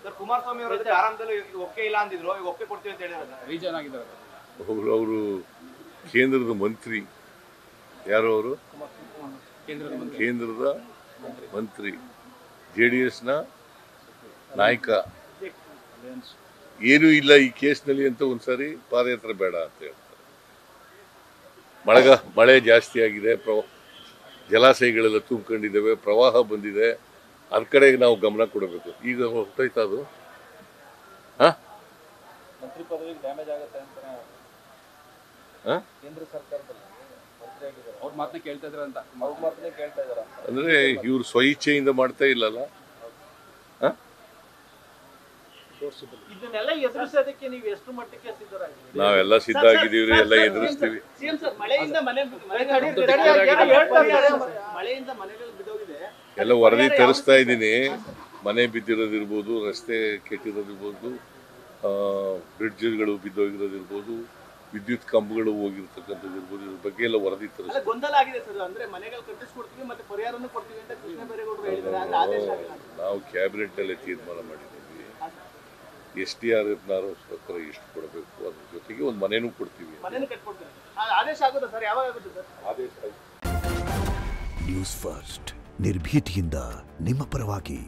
Sir Kumaraswamy ಅವರ ಆರಂಭದಲ್ಲಿ ಒಪ್ಪಿಗೆ ಇಲ್ಲ ಅಂದಿದ್ರು, ಈಗ ಒಪ್ಪಿಗೆ ಕೊಡ್ತೀವಿ ಅಂತ ಹೇಳಿದ್ರು. ರೀಜನ್ ಆಗಿದ್ದಾರೆ ಅವರು ಕೇಂದ್ರದ ಮಂತ್ರಿ. ಯಾರು ಅವರು? ಕೇಂದ್ರದ ಮಂತ್ರಿ, JDSನ ನಾಯಕ. ಏನೂ ಇಲ್ಲ ಈ ಕೇಸ್ನಲ್ಲಿ ಅಂತ ಒಂದ್ಸಾರಿ ಪಾದಯಾತ್ರೆ ಬೇಡ ಅಂತ ಹೇಳ್ತಾರೆ. ಮಳೆ ಜಾಸ್ತಿ ಆಗಿದೆ, ಜಲಾಶಯಗಳೆಲ್ಲ ತುಂಬಿಕೊಂಡಿದ್ದಾವೆ, ಪ್ರವಾಹ ಬಂದಿದೆ, ಅದ್ರ ಕಡೆಗೆ ನಾವು ಗಮನ ಕೊಡಬೇಕು. ಈಗ ಹೊರಟೋಯ್ತಾ ಅದು? ಮಂತ್ರಿ ಪದವಿಗೆ ಡ್ಯಾಮೇಜ್ ಆಗುತ್ತೆ ಅಂತ ಕೇಂದ್ರ ಸರ್ಕಾರದಲ್ಲಿ ಮಂತ್ರಿ ಆಗಿದ್ದಾರೆ, ಅವ್ರ ಮಾತನ್ನ ಕೇಳ್ತಾ ಇದ್ದಾರೆ ಅಂತ. ಅವ್ರ ಮಾತನ್ನ ಕೇಳ್ತಾ ಇದ್ದಾರೆ ಅಂದ್ರೆ ಇವ್ರು ಸ್ವಇಚ್ಛೆಯಿಂದ ಮಾಡ್ತಾ ಇಲ್ಲಲ್ಲ. ಇದನ್ನೆಲ್ಲ ಎದುರಿಸೋದಕ್ಕೆ ನೀವು ಎಷ್ಟು ಮಟ್ಟಕ್ಕೆ ಸಿದ್ಧರಾಗಿದ್ದೀರಿ? ನಾವೆಲ್ಲ ಸಿದ್ಧ ಆಗಿದ್ದೀವಿ, ಎಲ್ಲ ಎದುರಿಸ್ತೀವಿ. ಮಳೆಯಿಂದ ಮನೆಗಳು ಬಿದ್ದೋಗಿದೆ, ಎಲ್ಲ ವರದಿ ತರಿಸ್ತಾ ಇದ್ದೀನಿ. ಮನೆ ಬಿದ್ದಿರೋದಿರ್ಬೋದು, ರಸ್ತೆ ಕೆಟ್ಟಿರೋದಿರ್ಬೋದು, ಬ್ರಿಡ್ಜ್ಗಳು ಬಿದ್ದೋಗಿರೋದಿರ್ಬೋದು, ವಿದ್ಯುತ್ ಕಂಬಗಳು ಹೋಗಿರ್ತಕ್ಕಂಥದ್ದು ಇರ್ಬೋದು, ಇದ್ರ ಬಗ್ಗೆ ಎಲ್ಲ ವರದಿ ತರಿಸ್ತೀವಿ. ಗೊಂದಲ ಆಗಿದೆ ಸರ್. ಅಂದ್ರೆ ಮನೆಗಳು ಕಟ್ಟಿಸ್ಕೊಡ್ತೀವಿ ಮತ್ತೆ ಪರಿಹಾರನೂ ಕೊಡ್ತೀವಿ ಅಂತ ಕೃಷ್ಣ ಬೈರೇಗೌಡರು ಹೇಳಿದ್ದಾರೆ, ಆದ್ರೆ ಆದೇಶ ಆಗಿಲ್ಲ. ನಾವು ಕ್ಯಾಬಿನೆಟ್ ನಲ್ಲಿ ತೀರ್ಮಾನ ಮಾಡಿದ್ದೀವಿ. SDRF ಎಷ್ಟು ಕೊಡಬೇಕು, ಅದ್ರ ಜೊತೆಗೆ ಒಂದು ಮನೆನೂ ಕೊಡ್ತೀವಿ. ಮನೆನೂ ಕಟ್ಕೊಡ್ತೀವಿ. ಆದೇಶ ಆಗುತ್ತಾ ಸರ್? ಯಾವಾಗ ಆಗುತ್ತೆ ಸರ್ ಆದೇಶ? ನ್ಯೂಸ್ ಫಸ್ಟ್, ನಿರ್ಭೀತಿಯಿಂದ ನಿಮ್ಮ ಪರವಾಗಿ.